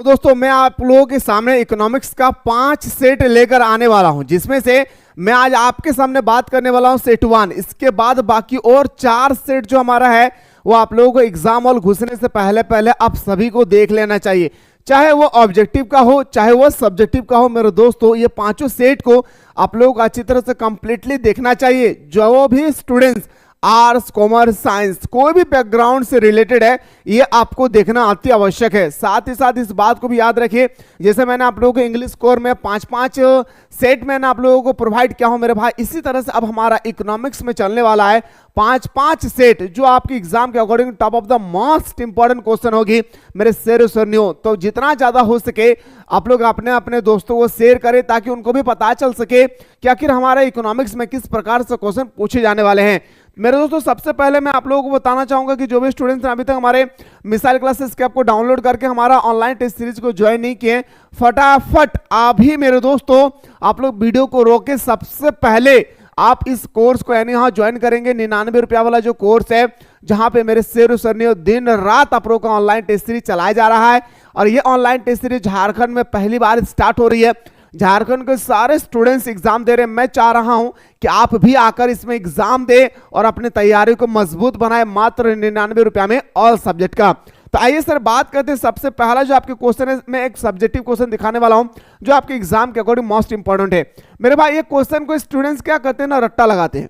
तो दोस्तों मैं आप लोगों के सामने इकोनॉमिक्स का 5 सेट लेकर आने वाला हूं, जिसमें से मैं आज आपके सामने बात करने वाला हूं सेट 1। इसके बाद बाकी और 4 सेट जो हमारा है वो आप लोगों को एग्जाम हॉल घुसने से पहले पहले आप सभी को देख लेना चाहिए, चाहे वो ऑब्जेक्टिव का हो चाहे वो सब्जेक्टिव का हो। मेरे दोस्तों ये पांचों सेट को आप लोगों को अच्छी तरह से कंप्लीटली देखना चाहिए। जो भी स्टूडेंट्स आर्ट्स कॉमर्स साइंस कोई भी बैकग्राउंड से रिलेटेड है ये आपको देखना अति आवश्यक है। साथ ही साथ इस बात को भी याद रखिए, जैसे मैंने आप लोगों को इंग्लिश कोर में 5-5 सेट मैंने आप लोगों को प्रोवाइड किया हूं मेरे भाई, इसी तरह से अब हमारा इकोनॉमिक्स में चलने वाला है 5-5 सेट जो आपके एग्जाम के according top of the most important question होगी मेरे शेर सरनियों। तो जितना ज्यादा हो सके आप लोग अपने अपने दोस्तों को शेयर करें ताकि उनको भी पता चल सके कि आखिर हमारा इकोनॉमिक्स में किस प्रकार से क्वेश्चन पूछे जाने वाले हैं। मेरे दोस्तों सबसे पहले मैं आप लोगों को बताना चाहूंगा कि जो भी स्टूडेंट्स अभी तक हमारे मिसाइल क्लासेस के आपको डाउनलोड करके हमारा ऑनलाइन टेस्ट सीरीज को ज्वाइन नहीं किए, फटाफट अभी मेरे दोस्तों आप लोग वीडियो को रोक के सबसे पहले आप इस कोर्स को यानी यहाँ ज्वाइन करेंगे। 99 रुपया वाला जो कोर्स है जहां पे मेरे शेर सरनियों दिन रात आप लोगों का ऑनलाइन टेस्ट सीरीज चलाया जा रहा है, और ये ऑनलाइन टेस्ट सीरीज झारखंड में पहली बार स्टार्ट हो रही है। झारखंड के सारे स्टूडेंट्स एग्जाम दे रहे हैं, मैं चाह रहा हूं कि आप भी आकर इसमें एग्जाम दे और अपनी तैयारी को मजबूत बनाए, मात्र 99 रुपया में ऑल सब्जेक्ट का। तो आइए सर बात करते हैं। सबसे पहला जो आपके क्वेश्चन है मैं एक सब्जेक्टिव क्वेश्चन दिखाने वाला हूं जो आपके एग्जाम के अकॉर्डिंग मोस्ट इंपॉर्टेंट है। मेरे भाई ये क्वेश्चन को स्टूडेंट्स क्या करते हैं ना, रट्टा लगाते हैं।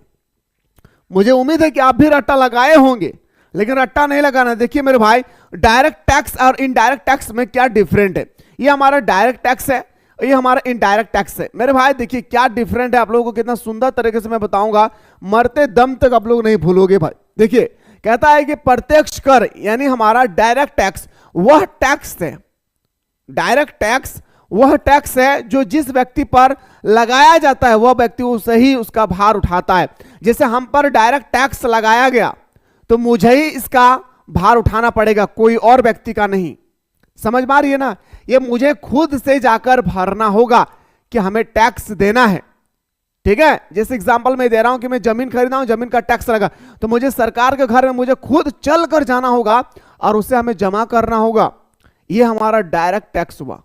मुझे उम्मीद है कि आप भी रट्टा लगाए होंगे, लेकिन रट्टा नहीं लगाना। देखिए मेरे भाई डायरेक्ट टैक्स और इनडायरेक्ट टैक्स में क्या डिफरेंट है। ये हमारा डायरेक्ट टैक्स है, ये हमारा इनडायरेक्ट टैक्स है। मेरे भाई देखिए क्या डिफरेंट है, आप लोगों को कितना सुंदर तरीके से मैं बताऊंगा, मरते दम तक आप लोग नहीं भूलोगे भाई। देखिए कहता है कि प्रत्यक्ष कर यानी हमारा डायरेक्ट टैक्स वह टैक्स है, डायरेक्ट टैक्स वह टैक्स है जो जिस व्यक्ति पर लगाया जाता है वह व्यक्ति उसे ही उसका भार उठाता है। जैसे हम पर डायरेक्ट टैक्स लगाया गया तो मुझे ही इसका भार उठाना पड़ेगा, कोई और व्यक्ति का नहीं। समझ पा रही है ना, ये मुझे खुद से जाकर भरना होगा कि हमें टैक्स देना है। ठीक है, जैसे एग्जांपल मैं दे रहा हूं कि मैं जमीन खरीदा हूं, जमीन का टैक्स लगा तो मुझे सरकार के घर में मुझे खुद चल कर जाना होगा और उसे हमें जमा करना होगा। ये हमारा डायरेक्ट टैक्स हुआ।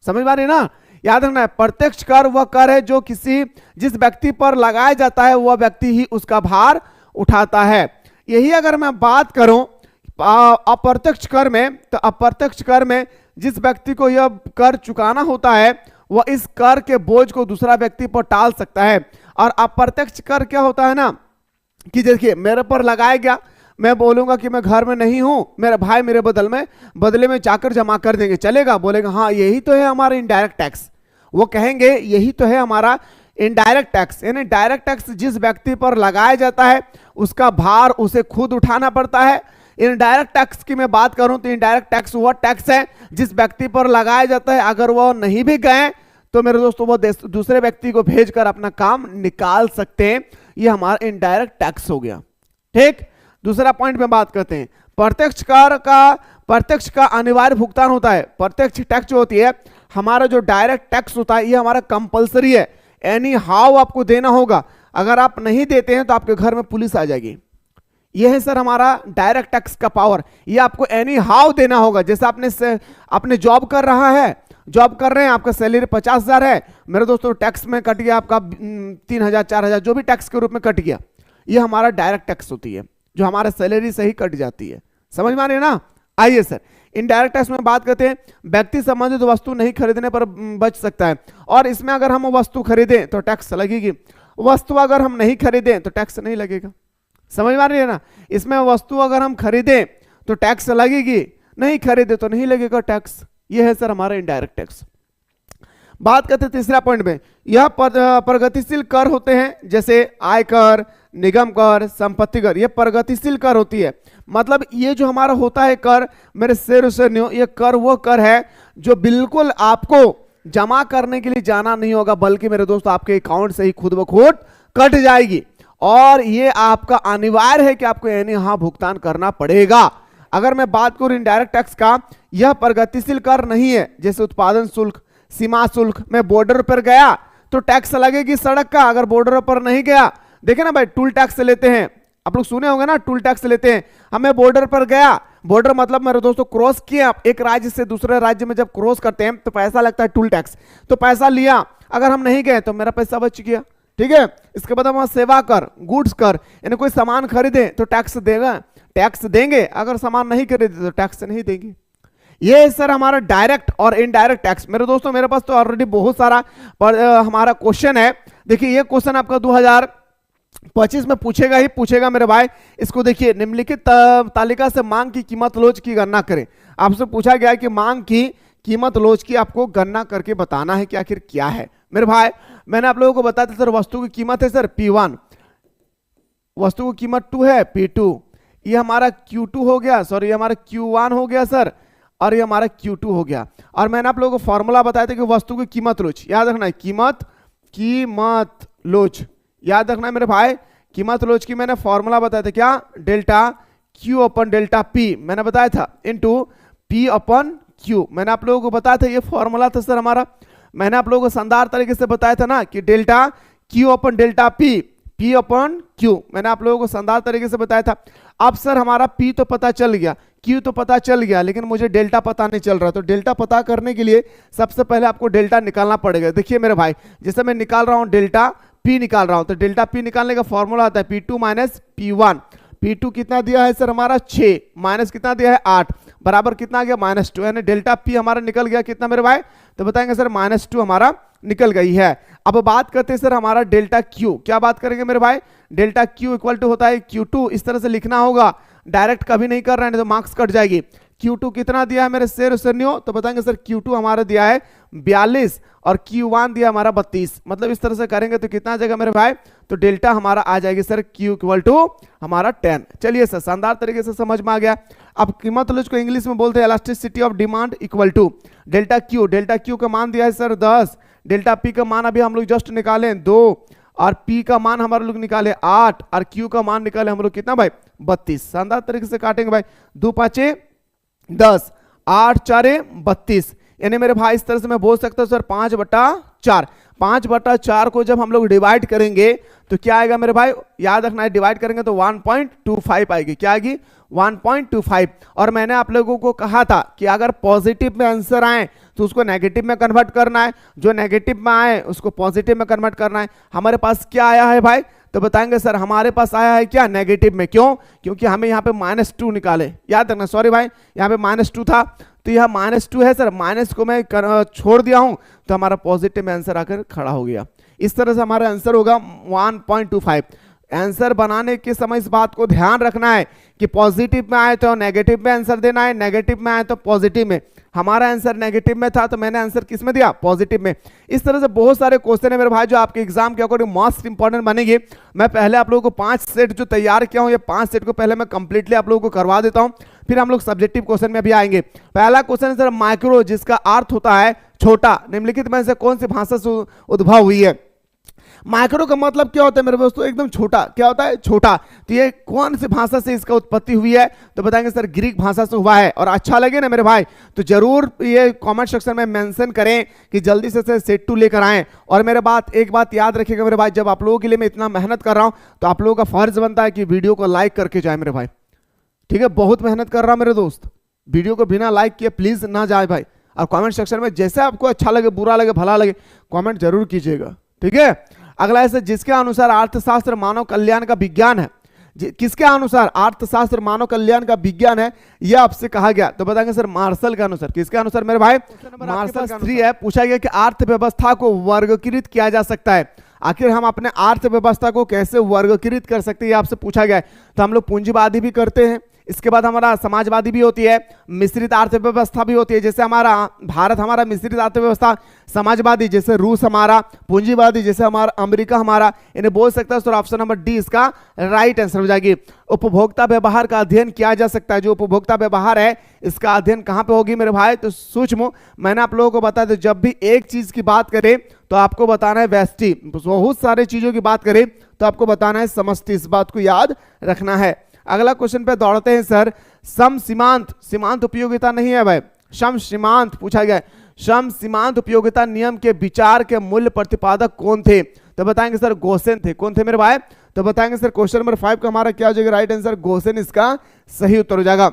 समझ पा रही है ना, याद रखना है प्रत्यक्ष कर वह कर है जो जिस व्यक्ति पर लगाया जाता है वह व्यक्ति ही उसका भार उठाता है। यही अगर मैं बात करूं अप्रत्यक्ष कर में, तो अप्रत्यक्ष कर में जिस व्यक्ति को यह कर चुकाना होता है वह इस कर के बोझ को दूसरा व्यक्ति पर टाल सकता है। और अप्रत्यक्ष कर क्या होता है ना कि देखिए मेरे पर लगाया गया, मैं बोलूंगा कि मैं घर में नहीं हूं, मेरे भाई मेरे बदले में जाकर जमा कर देंगे, चलेगा? बोलेगा हाँ यही तो है हमारा इनडायरेक्ट टैक्स। वो कहेंगे यही तो है हमारा इनडायरेक्ट टैक्स। यानी डायरेक्ट टैक्स जिस व्यक्ति पर लगाया जाता है उसका भार उसे खुद उठाना पड़ता है। इनडायरेक्ट टैक्स की मैं बात करूं तो इनडायरेक्ट टैक्स वह टैक्स है जिस व्यक्ति पर लगाया जाता है, अगर वह नहीं भी गए तो मेरे दोस्तों वो दूसरे व्यक्ति को भेजकर अपना काम निकाल सकते हैं। ये हमारा इनडायरेक्ट टैक्स हो गया। ठीक, दूसरा पॉइंट में बात करते हैं प्रत्यक्ष का अनिवार्य भुगतान होता है। प्रत्यक्ष टैक्स जो होती है, हमारा जो डायरेक्ट टैक्स होता है ये हमारा कंपलसरी है, एनी हाउ आपको देना होगा। अगर आप नहीं देते हैं तो आपके घर में पुलिस आ जाएगी। ये है सर हमारा डायरेक्ट टैक्स का पावर, ये आपको एनी हाउ देना होगा। जैसे आपने जॉब कर रहे हैं, आपका सैलरी 50,000 है, मेरे दोस्तों टैक्स में कट गया आपका 3,000 4,000 जो भी टैक्स के रूप में कट गया, ये हमारा डायरेक्ट टैक्स होती है जो हमारे सैलरी से ही कट जाती है। समझ में आ रही है ना। आइए सर इनडायरेक्ट टैक्स में बात करते हैं। व्यक्ति संबंधित वस्तु नहीं खरीदने पर बच सकता है, और इसमें अगर हम वस्तु खरीदें तो टैक्स लगेगी, वस्तु अगर हम नहीं खरीदें तो टैक्स नहीं लगेगा। समझ में आ रही है ना, इसमें वस्तु अगर हम खरीदें तो टैक्स लगेगी, नहीं खरीदे तो नहीं लगेगा टैक्स। ये है सर हमारा इनडायरेक्ट टैक्स। बात करते हैं तीसरा पॉइंट में, यह प्रगतिशील कर होते हैं जैसे आयकर, निगम कर, संपत्ति कर, ये प्रगतिशील कर होती है। मतलब ये जो हमारा होता है कर मेरे शेर सरनियों, ये कर वो कर है जो बिल्कुल आपको जमा करने के लिए जाना नहीं होगा, बल्कि मेरे दोस्तों आपके अकाउंट से ही खुद ब खुद कट जाएगी, और ये आपका अनिवार्य है कि आपको यानी हाँ भुगतान करना पड़ेगा। अगर मैं बात करूं इनडायरेक्ट टैक्स का, यह प्रगतिशील कर नहीं है। जैसे उत्पादन शुल्क, सीमा शुल्क, मैं बॉर्डर पर गया तो टैक्स लगेगी सड़क का, अगर बॉर्डर पर नहीं गया, देखे ना भाई टूल टैक्स लेते हैं, आप लोग सुने होंगे ना, टूल टैक्स लेते हैं। हमें बॉर्डर पर गया, बॉर्डर मतलब मेरे दोस्तों क्रॉस किया, एक राज्य से दूसरे राज्य में जब क्रॉस करते हैं तो पैसा लगता है टूल टैक्स, तो पैसा लिया, अगर हम नहीं गए तो मेरा पैसा बच गया, ठीक है। इसके बाद हम सेवा कर, गुड्स कर, यानी कोई सामान खरीदे तो टैक्स देगा, टैक्स देंगे, अगर सामान नहीं खरीदे तो टैक्स नहीं देंगे। ये सर हमारा डायरेक्ट और इनडायरेक्ट टैक्स। मेरे दोस्तों मेरे पास तो ऑलरेडी बहुत सारा हमारा क्वेश्चन है। देखिए ये क्वेश्चन आपका 2025 में पूछेगा ही पूछेगा मेरे भाई। इसको देखिए, निम्नलिखित तालिका से मांग की कीमत लोच की गणना करें। आपसे पूछा गया कि मांग की कीमत लोच की आपको गणना करके बताना है कि आखिर क्या है। मेरे भाई मैंने आप लोगों को बताया था सर, वस्तु की कीमत है सर P1, वस्तु की कीमत 2 है P2, ये हमारा Q2 हो गया, सॉरी ये हमारा Q1 हो गया सर, और ये हमारा Q2 हो गया। और मैंने आप लोगों को फॉर्मूला बताया था कि वस्तु की कीमत लोच, याद रखना है, कीमत लोच याद रखना है मेरे भाई। कीमत लोच की मैंने फॉर्मूला बताया था, क्या, डेल्टा Q अपन डेल्टा P मैंने बताया था, इनटू P अपन Q। मैंने आप लोगों को बताया था, ये फॉर्मूला था सर हमारा। मैंने आप लोगों को शानदार तरीके से बताया था ना कि डेल्टा Q अपन डेल्टा P अपन Q, मैंने आप लोगों को शानदार तरीके से बताया था। अब सर हमारा P तो पता चल गया, Q तो पता चल गया, लेकिन मुझे डेल्टा पता नहीं चल रहा। तो डेल्टा पता करने के लिए सबसे पहले आपको डेल्टा निकालना पड़ेगा। देखिए मेरे भाई, जैसे मैं निकाल रहा हूं डेल्टा P निकाल रहा हूं, तो डेल्टा P निकालने का फॉर्मूला आता है P2 माइनस P1। P2 कितना दिया है सर हमारा 6, माइनस कितना दिया है 8, बराबर कितना आ गया -2, यानी डेल्टा P हमारा निकल गया कितना मेरे भाई, तो बताएंगे सर -2 हमारा निकल गई है। अब बात करते हैं सर हमारा डेल्टा Q, क्या बात करेंगे मेरे भाई, डेल्टा Q इक्वल टू होता है Q2, इस तरह से लिखना होगा, डायरेक्ट कभी नहीं कर रहे हैं तो मार्क्स कट जाएगी। Q2 कितना दिया है मेरे शेर सरनियो, तो बताएंगे सर Q2 हमारा दिया है 42 और Q1 दिया हमारा 32, मतलब इस तरह से करेंगे तो कितना आ जाएगा मेरे भाई, तो डेल्टा हमारा आ जाएगी सर Q इक्वल टू हमारा 10। चलिए सर शानदार तरीके से समझ में आ गया। अब कीमत लोच को इंग्लिश में बोलते हैं elasticity of demand equal to delta Q। Delta Q का मान दिया है सर 10, डेल्टा P का मान अभी हम लोग जस्ट निकाले 2, और P का मान हमारे लोग निकाले 8, और Q का मान निकाले हम लोग कितना भाई 32। शानदार तरीके से काटेंगे भाई, 2 5 10, 8 4 32, यानी मेरे भाई इस तरह से मैं बोल सकता हूं सर 5/4। 5/4 को जब हम लोग डिवाइड करेंगे तो क्या आएगा मेरे भाई, याद रखना है, डिवाइड करेंगे तो 1.25 आएगी, क्या आएगी 1.25। और मैंने आप लोगों को कहा था कि अगर पॉजिटिव में आंसर आए तो उसको नेगेटिव में कन्वर्ट करना है, जो नेगेटिव में आए उसको पॉजिटिव में कन्वर्ट करना है। हमारे पास क्या आया है भाई, तो बताएंगे सर हमारे पास आया है क्या, नेगेटिव में। क्यों, क्योंकि हमें यहाँ पे -2 निकाले, याद रखना, सॉरी भाई यहाँ पे -2 था, तो यह -2 है सर, माइनस को मैं छोड़ दिया हूं तो हमारा पॉजिटिव में आंसर आकर खड़ा हो गया। इस तरह से हमारा आंसर होगा 1.25। आंसर बनाने के समय इस बात को ध्यान रखना है कि पॉजिटिव में आए तो नेगेटिव में आंसर देना है, नेगेटिव में आए तो पॉजिटिव में। हमारा आंसर नेगेटिव में था तो मैंने आंसर किस में दिया, पॉजिटिव में। इस तरह से बहुत सारे क्वेश्चन है मेरे भाई जो आपके एग्जाम के अकॉर्डिंग मोस्ट इंपॉर्टेंट बनेंगे। मैं पहले आप लोगों को 5 सेट जो तैयार किया हूं, ये 5 सेट को पहले मैं कंप्लीटली आप लोगों को करवा देता हूं, फिर हम लोग सब्जेक्टिव क्वेश्चन में भी आएंगे। पहला क्वेश्चन है सर माइक्रो, जिसका अर्थ होता है छोटा, निम्नलिखित में से कौन सी भाषा से उद्भव हुई है। माइक्रो का मतलब क्या होता है मेरे दोस्तों, एकदम छोटा, क्या होता है छोटा। तो ये कौन सी भाषा से इसका उत्पत्ति हुई है, तो बताएंगे सर ग्रीक भाषा से हुआ है। और अच्छा लगे ना मेरे भाई तो जरूर ये कमेंट सेक्शन में मेंशन करें कि जल्दी से सेट 2 लेकर आएं। और मेरे एक बात याद रखिएगा मेरे भाई, जब आप लोगों के लिए मैं इतना मेहनत कर रहा हूं तो आप लोगों का फर्ज बनता है कि वीडियो को लाइक करके जाए मेरे भाई, ठीक है। बहुत मेहनत कर रहा मेरे दोस्त, वीडियो को बिना लाइक किए प्लीज ना जाए भाई। और कमेंट सेक्शन में जैसे आपको अच्छा लगे, बुरा लगे, भला लगे, कमेंट जरूर कीजिएगा, ठीक है। अगला है जिसके अनुसार अर्थशास्त्र मानव कल्याण का विज्ञान है। किसके अनुसार अर्थशास्त्र मानव कल्याण का विज्ञान है, यह आपसे कहा गया, तो बताएंगे सर मार्शल के अनुसार। किसके अनुसार मेरे भाई, मार्शल 3 है। पूछा गया कि अर्थव्यवस्था को वर्गीकृत किया जा सकता है, आखिर हम अपने अर्थव्यवस्था को कैसे वर्गीकृत कर सकते हैं, आपसे पूछा गया है। तो हम लोग पूंजीवादी भी करते हैं, इसके बाद हमारा समाजवादी भी होती है, मिश्रित अर्थव्यवस्था भी होती है, जैसे हमारा भारत हमारा मिश्रित अर्थव्यवस्था, समाजवादी जैसे रूस हमारा, पूंजीवादी जैसे हमारा अमेरिका हमारा। इन्हें बोल सकता है सर ऑप्शन नंबर डी इसका राइट आंसर हो जाएगी। उपभोक्ता व्यवहार का अध्ययन किया जा सकता है, जो उपभोक्ता व्यवहार है इसका अध्ययन कहां पे होगी मेरे भाई, तो सूक्ष्म। मैंने आप लोगों को बताया था जब भी एक चीज की बात करें तो आपको बताना है व्यष्टि, बहुत सारे चीजों की बात करें तो आपको बताना है समष्टि, इस बात को याद रखना है। अगला क्वेश्चन पे दौड़ते हैं सर, सम सीमांत, सीमांत उपयोगिता नहीं है भाई, श्रम सीमांत पूछा गया है, श्रम सीमांत उपयोगिता नियम के विचार के मूल्य प्रतिपादक कौन थे? तो बताएंगे सर गोसेन थे। कौन थे मेरे भाई? तो बताएंगे सर क्वेश्चन नंबर 5 का हमारा क्या हो जाएगा राइट आंसर? गोसेन इसका सही उत्तर हो जाएगा।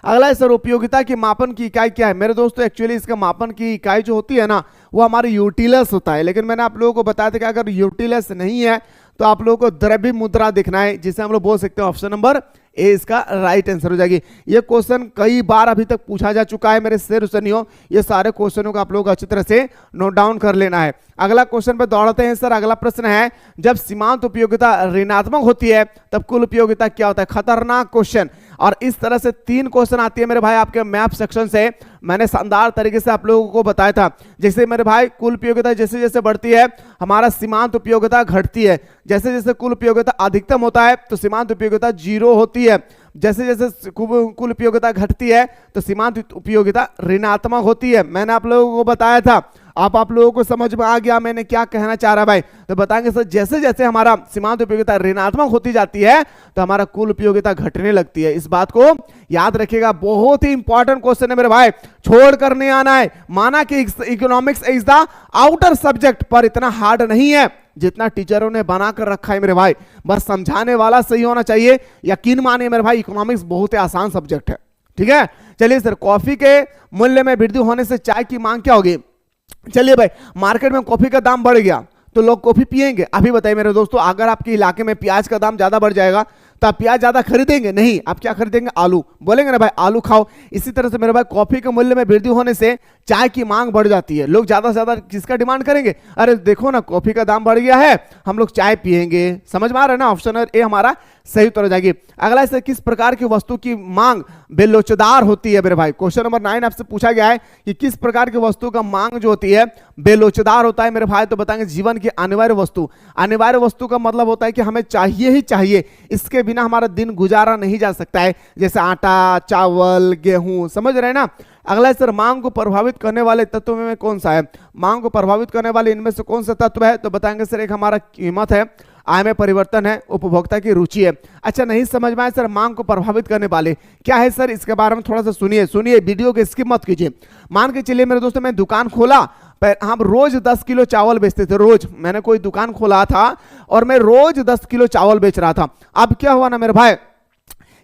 अगला है सर उपयोगिता की मापन की इकाई क्या है? मेरे दोस्तों एक्चुअली इसका मापन की इकाई जो होती है ना वो हमारी यूटिलस होता है, लेकिन मैंने आप लोगों को बताया था कि अगर यूटिलस नहीं है तो आप लोगों को द्रव्य मुद्रा दिखना है, जिसे हम लोग बोल सकते हैं ऑप्शन नंबर ए इसका राइट आंसर हो जाएगी। ये क्वेश्चन कई बार अभी तक पूछा जा चुका है मेरे शेर सुनियो, ये सारे क्वेश्चनों को आप लोग अच्छी तरह से नोट डाउन कर लेना है। अगला क्वेश्चन पे दौड़ते हैं सर। अगला प्रश्न है जब सीमांत उपयोगिता ऋणात्मक होती है तब कुल उपयोगिता क्या होता है? खतरनाक क्वेश्चन। और इस तरह से 3 क्वेश्चन आती है मेरे भाई आपके मैथ सेक्शन से। मैंने शानदार तरीके से आप लोगों को बताया था। जैसे मेरे भाई कुल उपयोगिता जैसे जैसे बढ़ती है हमारा सीमांत उपयोगिता घटती है, जैसे जैसे कुल उपयोगिता अधिकतम होता है तो सीमांत उपयोगिता 0 होती है, जैसे जैसे कुल उपयोगिता घटती है तो सीमांत उपयोगिता ऋणात्मक होती है। मैंने आप लोगों को बताया था। आप लोगों को समझ में आ गया मैंने क्या कहना चाह रहा भाई? तो बताएंगे सर जैसे जैसे हमारा सीमांत उपयोगिता ऋणात्मक होती जाती है तो हमारा कुल उपयोगिता घटने लगती है। इस बात को याद रखिएगा, बहुत ही इंपॉर्टेंट क्वेश्चन है मेरे भाई, छोड़ कर नहीं आना है। माना कि economics is the outer subject, पर इतना हार्ड नहीं है जितना टीचरों ने बना कर रखा है मेरे भाई। बस समझाने वाला सही होना चाहिए। यकीन मानिए मेरे भाई इकोनॉमिक्स बहुत ही आसान सब्जेक्ट है। ठीक है, चलिए सर कॉफी के मूल्य में वृद्धि होने से चाय की मांग क्या होगी? चलिए भाई, मार्केट में कॉफी का दाम बढ़ गया तो लोग कॉफी पिएंगे। अभी बताइए मेरे दोस्तों, अगर आपके इलाके में प्याज का दाम ज्यादा बढ़ जाएगा तो आप प्याज ज्यादा खरीदेंगे? नहीं, आप क्या खरीदेंगे? आलू। बोलेंगे ना भाई आलू खाओ। इसी तरह से मेरे भाई कॉफी के मूल्य में वृद्धि होने से चाय की मांग बढ़ जाती है। लोग ज्यादा से ज्यादा किसका डिमांड करेंगे? अरे देखो ना कॉफी का दाम बढ़ गया है, हम लोग चाय पिएंगे। समझ में आ रहा है ना? ऑप्शन ए हमारा सही उत्तर हो जाएगी। अगला है किस प्रकार की वस्तु की मांग बेलोचदार होती है? मेरे भाई क्वेश्चन नंबर 9 आपसे पूछा गया है कि किस प्रकार की वस्तु का मांग जो होती है बेलोचदार होता है मेरे भाई? तो बताएंगे जीवन की अनिवार्य वस्तु। अनिवार्य वस्तु का मतलब होता है कि हमें चाहिए ही चाहिए, इसके बिना हमारा दिन गुजारा नहीं जा सकता है, जैसे आटा, चावल, गेहूं। समझ रहे हैं ना? अगला है सर मांग को प्रभावित करने वाले तत्व में कौन सा है? मांग को प्रभावित करने वाले इनमें से कौन सा तत्व है? तो बताएंगे सर एक हमारा कीमत है, आय में परिवर्तन है, उपभोक्ता की रुचि है। अच्छा नहीं समझ में आया सर मांग को प्रभावित करने वाले क्या है सर? इसके बारे में थोड़ा सा सुनिए, वीडियो को स्किप मत कीजिए। मान के चलिए मेरे दोस्तों मैं दुकान खोला, हम रोज 10 किलो चावल बेचते थे। रोज मैंने कोई दुकान खोला था और मैं रोज 10 किलो चावल बेच रहा था। अब क्या हुआ ना मेरे भाई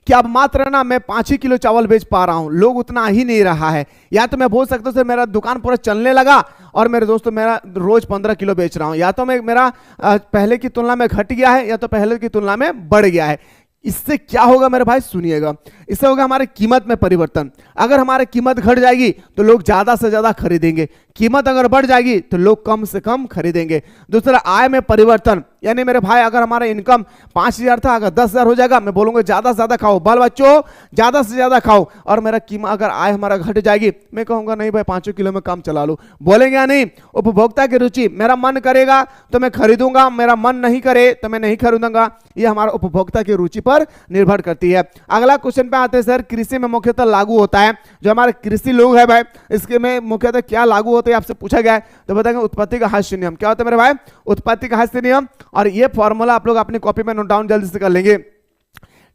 कि अब मात्र ना मैं 5 ही किलो चावल बेच पा रहा हूं, लोग उतना ही नहीं रहा है। या तो मैं बोल सकता हूं सर मेरा दुकान पूरा चलने लगा और मेरे दोस्तों मेरा रोज 15 किलो बेच रहा हूं, या तो मैं मेरा पहले की तुलना में घट गया है या तो पहले की तुलना में बढ़ गया है। इससे क्या होगा मेरे भाई? सुनिएगा, इससे होगा हमारे कीमत में परिवर्तन। अगर हमारी कीमत घट जाएगी तो लोग ज्यादा से ज्यादा खरीदेंगे, कीमत अगर बढ़ जाएगी तो लोग कम से कम खरीदेंगे। दूसरा आय में परिवर्तन, यानी मेरे भाई अगर हमारा इनकम 5,000 था अगर 10,000 हो जाएगा, मैं बोलूंगा ज्यादा से ज्यादा खाओ, बाल बच्चों ज्यादा से ज्यादा खाओ। और मेरा कीमत अगर आय हमारा घट जाएगी, मैं कहूंगा नहीं भाई 5 किलो में काम चला लो। बोलेंगे या नहीं? उपभोक्ता की रुचि, मेरा मन करेगा तो मैं खरीदूंगा, मेरा मन नहीं करे तो मैं नहीं खरीदूंगा। ये हमारा उपभोक्ता की रुचि पर निर्भर करती है। अगला क्वेश्चन पे आते हैं सर, कृषि में मुख्यतः लागू होता है, जो हमारे कृषि लोग हैं भाई इसके में मुख्यतः क्या लागू होता है आपसे पूछा गया है? तो बताएंगे उत्पत्ति का हास्य नियम। क्या होता है मेरे भाई? उत्पत्ति का हास्य नियम। और ये फॉर्मूला आप लोग अपनी कॉपी में नोट डाउन जल्दी से कर लेंगे।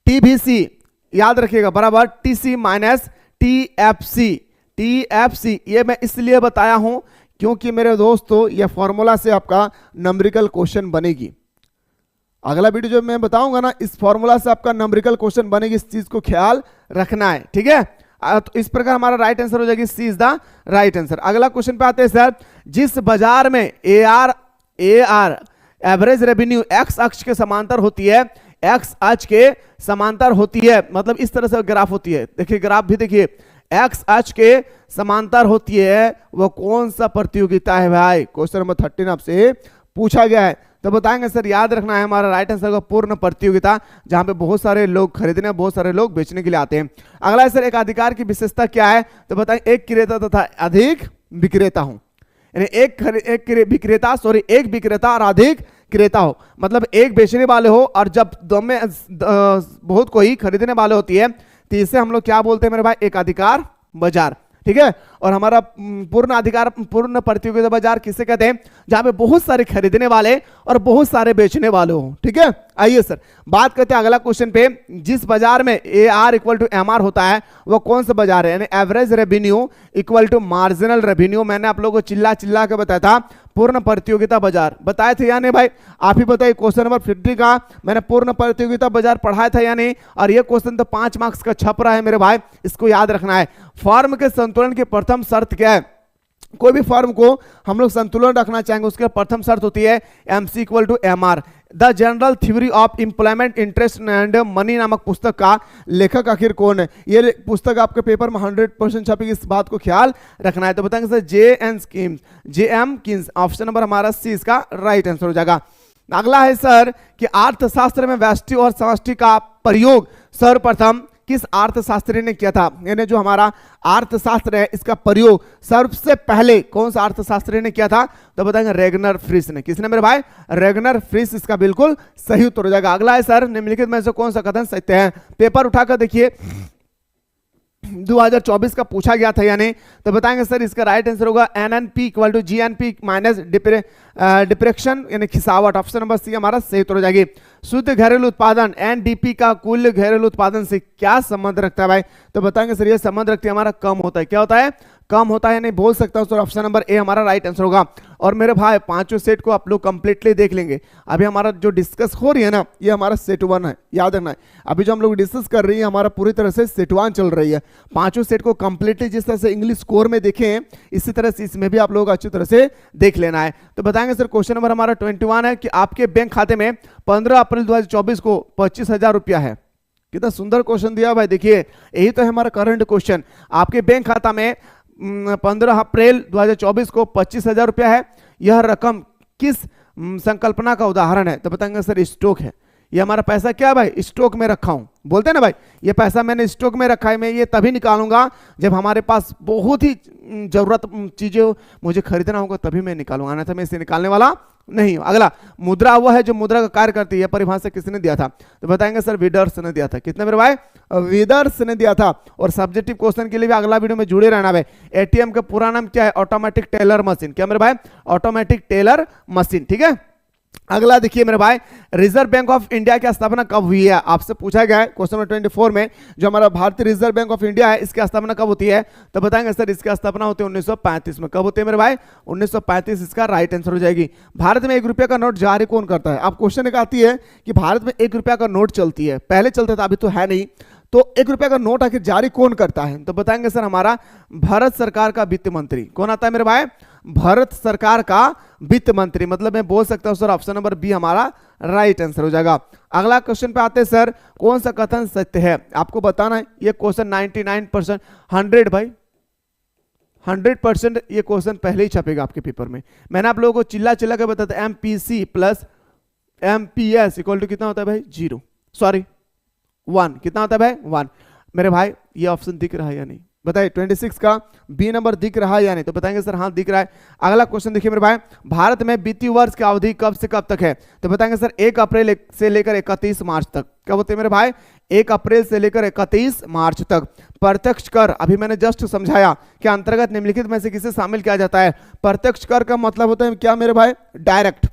टीबीसी याद रखिएगा बराबर टीसी माइनस टीएफसी। टीएफसी ये मैं इसलिए बताया हूं क्योंकि मेरे दोस्तों ये फॉर्मूला से आपका नंबरिकल क्वेश्चन बनेगी। अगला वीडियो जो मैं बताऊंगा ना इस फॉर्मूला से आपका नंबरिकल क्वेश्चन बनेगी, इस चीज को ख्याल रखना है। ठीक है, तो इस प्रकार हमारा राइट आंसर हो जाएगी सी इज द राइट आंसर। अगला क्वेश्चन पे आते हैं सर, जिस बाजार में एआर एवरेज रेवेन्यू एक्स अक्ष के समांतर होती है, एक्स अक्ष के समांतर होती है मतलब इस तरह से ग्राफ होती है। देखिए ग्राफ भी देखिए, एक्स अक्ष के समांतर होती है, वो कौन सा प्रतियोगिता है भाई? क्वेश्चन नंबर 13 आपसे पूछा गया है। तो बताएंगे सर याद रखना है हमारा राइट आंसर का पूर्ण प्रतियोगिता, जहां पे बहुत सारे लोग खरीदने बहुत सारे लोग बेचने के लिए आते हैं। अगला है सर एक अधिकार की विशेषता क्या है? तो बताएं एक क्रेता तथा अधिक विक्रेता हूं, यानी एक विक्रेता और अधिक क्रेता हो, मतलब एक बेचने वाले हो और जब दो में बहुत कोई खरीदने वाले होती है तो इसे हम लोग क्या बोलते हैं मेरे भाई? एक अधिकार बाजार। ठीक है। और हमारा पूर्ण अधिकार, पूर्ण प्रतियोगिता बाजार किसे कहते हैं, जहां पे बहुत सारे खरीदने वाले और बहुत सारे बेचने वाले हो, ठीक है। आइए सर बात करते हैं अगला क्वेश्चन पे। जिस बाजार में AR इक्वल टू MR होता है वो कौन सा बाजार है, यानी average revenue equal to marginal revenue. मैंने आप लोगों को चिल्ला चिल्ला के बताया था पूर्ण प्रतियोगिता बाजार, बताए थे या नहीं भाई, आप ही बताइए। क्वेश्चन नंबर 50 का मैंने पूर्ण प्रतियोगिता बाजार पढ़ाया था या नहीं। और ये क्वेश्चन तो 5 मार्क्स का छप रहा है मेरे भाई, इसको याद रखना है। फर्म के संतुलन की प्रथम शर्त क्या है, कोई भी फर्म को हम लोग संतुलन रखना चाहेंगे उसके प्रथम शर्त होती है MC equal to MR। The general theory of employment interest and money नामक पुस्तक का लेखक आखिर कौन है। ये पुस्तक आपके पेपर में 100% छपेगी, इस बात को ख्याल रखना है। तो बताएंगे sir JM Keynes, option number हमारा C इसका राइट आंसर हो जाएगा। अगला है सर कि अर्थशास्त्र में व्यष्टि और समष्टि का प्रयोग सर्वप्रथम किस अर्थशास्त्री ने किया था, यानी जो हमारा अर्थशास्त्र है इसका प्रयोग सबसे पहले कौन सा अर्थशास्त्री ने किया था, तो बताएंगे रेगनर फ्रिश ने। किसने मेरे भाई, रेगनर फ्रिश इसका बिल्कुल सही उत्तर हो जाएगा। अगला है सर निम्नलिखित में से कौन सा कथन सत्य है। पेपर उठाकर देखिए 2024 का पूछा गया था यानी, तो बताएंगे सर इसका राइट आंसर होगा NNP equal to GNP minus डिप्रेक्शन यानी खिसावट। ऑप्शन नंबर C हमारा सही उत्तर हो जाएगी। शुद्ध घरेलू उत्पादन NDP का कुल घरेलू उत्पादन से क्या संबंध रखता है भाई, तो बताएंगे सर ये संबंध रखते हैं हमारा कम होता है। क्या होता है, कम होता है, नहीं बोल सकता हूं सर। ऑप्शन नंबर A हमारा राइट आंसर होगा। और मेरे भाई पांचों सेट को आप लोग कंप्लीटली देख लेंगे। अभी हमारा जो डिस्कस हो रही है ना, ये हमारा सेट 1 है, याद रखना है। अभी जो हम लोग डिस्कस कर रही है हमारा पूरी तरह से सेट 1 चल रही है। पांचों सेट को कंप्लीटली जिस तरह से इंग्लिश स्कोर में देखें इसी तरह से इसमें भी आप लोग अच्छी तरह से देख लेना है। तो बताएंगे सर क्वेश्चन नंबर हमारा 21 है कि आपके बैंक खाते में 15 अप्रैल 2024 को 25,000 रुपया है। कितना सुंदर क्वेश्चन दिया भाई, देखिए यही तो है हमारा करंट क्वेश्चन। आपके बैंक खाता में 15 अप्रैल 2024 को 25,000 रुपया है। यह रकम किस संकल्पना का उदाहरण है, तो बताएंगे सर स्टॉक है। ये हमारा पैसा क्या है भाई, स्टॉक में रखा हूं, बोलते हैं ना भाई ये पैसा मैंने स्टॉक में रखा है। मैं ये तभी निकालूंगा जब हमारे पास बहुत ही जरूरत चीजें मुझे खरीदना होगा, तभी मैं निकालूंगा, अन्यथा मैं इसे निकालने वाला नहीं हूं। अगला मुद्रा वह है जो मुद्रा का कार्य करती है, परिभाषा किसने दिया था, तो बताएंगे सर विदर्स ने दिया था। कितने मेरे भाई, विदर्स ने दिया था। और सब्जेक्टिव क्वेश्चन के लिए भी अगला वीडियो में जुड़े रहना भाई। ATM का पूरा नाम क्या है, ऑटोमेटिक टेलर मशीन। क्या मेरे भाई, ऑटोमेटिक टेलर मशीन, ठीक है। अगला देखिए मेरे भाई, रिजर्व बैंक ऑफ इंडिया की स्थापना कब हुई है, आपसे पूछा गया है क्वेश्चन नंबर 24 में। जो हमारा भारतीय रिजर्व बैंक ऑफ इंडिया है इसकी स्थापना कब होती है, तो बताएंगे सर इसकी स्थापना होती है 1935 में। कब होती है मेरे भाई, 1935 इसका राइट आंसर हो जाएगी। भारत में 1 रुपया का नोट जारी कौन करता है, आप क्वेश्चन एक आती है कि भारत में 1 रुपया का नोट चलती है, पहले चलता था अभी तो है नहीं, तो 1 रुपया का नोट आखिर जारी कौन करता है, तो बताएंगे सर हमारा भारत सरकार का वित्त मंत्री। कौन आता है मेरे भाई, भारत सरकार का वित्त मंत्री। मतलब मैं बोल सकता हूं सर ऑप्शन नंबर B हमारा राइट आंसर हो जाएगा। अगला क्वेश्चन पे आते हैं सर, कौन सा कथन सत्य है, आपको बताना है। ये क्वेश्चन 99% 100 भाई 100% ये क्वेश्चन पहले ही छपेगा आपके पेपर में। मैंने आप लोगों को चिल्ला चिल्ला के बताया था MPC plus MPS equal to कितना होता है भाई 0 सॉरी 1। कितना होता है भाई 1। मेरे भाई ये ऑप्शन दिख रहा है या नहीं बताइए, 26 का B नंबर दिख रहा है या नहीं, तो बताएंगे सर हाँ दिख रहा है। अगला क्वेश्चन देखिए मेरे भाई, भारत में वित्तीय वर्ष की अवधि कब से कब तक है, तो बताएंगे सर 1 अप्रैल से लेकर 31 मार्च तक। कब होते हैं मेरे भाई, 1 अप्रैल से लेकर 31 मार्च तक। प्रत्यक्ष कर अभी मैंने जस्ट समझाया कि अंतर्गत निम्नलिखित में से किसे शामिल किया जाता है। प्रत्यक्ष कर का मतलब होता है क्या मेरे भाई, डायरेक्ट।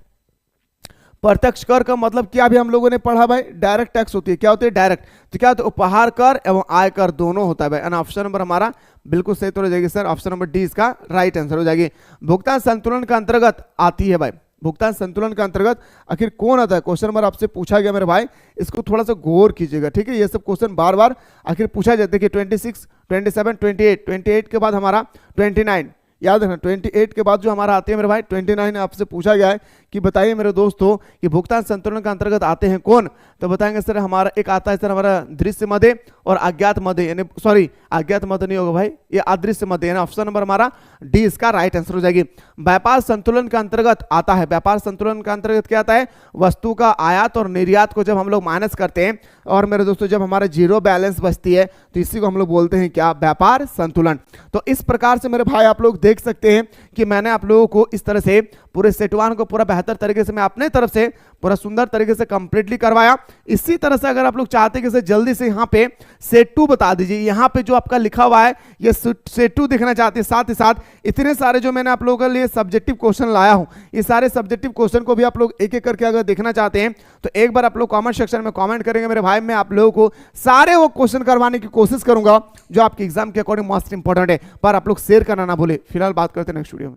प्रत्यक्ष कर का मतलब क्या भी हम लोगों ने पढ़ा भाई, डायरेक्ट टैक्स होती है। क्या होती है डायरेक्ट, तो क्या होता है उपहार कर एवं आय कर दोनों होता है भाई। एंड ऑप्शन नंबर हमारा बिल्कुल सही तो हो जाएगी सर, ऑप्शन नंबर D इसका राइट आंसर हो जाएगी। भुगतान संतुलन का अंतर्गत आती है भाई, भुगतान संतुलन के अंतर्गत आखिर कौन आता है, क्वेश्चन नंबर आपसे पूछा गया मेरे भाई, इसको थोड़ा सा गौर कीजिएगा, ठीक है। ये सब क्वेश्चन बार बार आखिर पूछा जाता है कि 26, 27, 28 के बाद हमारा 29, याद रखना 28 के बाद जो हमारा आते हैं मेरे भाई 29 आपसे पूछा गया है कि बताइए मेरे दोस्तों कि भुगतान संतुलन के अंतर्गत आते हैं कौन, तो बताएंगे सर हमारा एक आता है सर हमारा दृश्य मध्य और अज्ञात मध्य, यानी सॉरी अज्ञात मध्य नहीं होगा भाई, ये अदृश्य मध्य, यानी ऑप्शन नंबर हमारा D इसका राइट आंसर हो जाएगी। व्यापार संतुलन के अंतर्गत आता है, व्यापार संतुलन के अंतर्गत क्या आता है, वस्तु का आयात और निर्यात को जब हम लोग माइनस करते हैं और मेरे दोस्तों जब हमारा 0 बैलेंस बचती है तो इसी को हम लोग बोलते हैं क्या, व्यापार संतुलन। तो इस प्रकार से मेरे भाई आप लोग देख सकते हैं कि मैंने आप लोगों को इस तरह से पूरे सेट 1 को पूरा बेहतर बेहतर तरीके से मैं अपने तरफ से पूरा सुंदर तरीके से कंप्लीटली करवाया। इसी तरह से अगर आप लोग चाहते हैं कि जल्दी से यहाँ पे सेट 2 बता दीजिए, यहाँ पे जो आपका लिखा हुआ है ये सेट 2 देखना चाहते हैं। साथ ही साथ इतने सारे जो मैंने आप लोगों के लिए सब्जेक्टिव क्वेश्चन लाया हूँ, ये सारे सब्जेक्टिव क्वेश्चन को भी आप लोग एक एक करके अगर देखना चाहते हैं तो एक बार आप लोग कमेंट सेक्शन में कमेंट करेंगे मेरे भाई, मैं आप लोगों को सारे वो क्वेश्चन करवाने की कोशिश करूंगा जो आपके एग्जाम के अकॉर्डिंग मोस्ट इंपॉर्टेंट है। पर आप लोग शेयर करना ना भूले। फिलहाल बात करते हैं नेक्स्ट वीडियो में।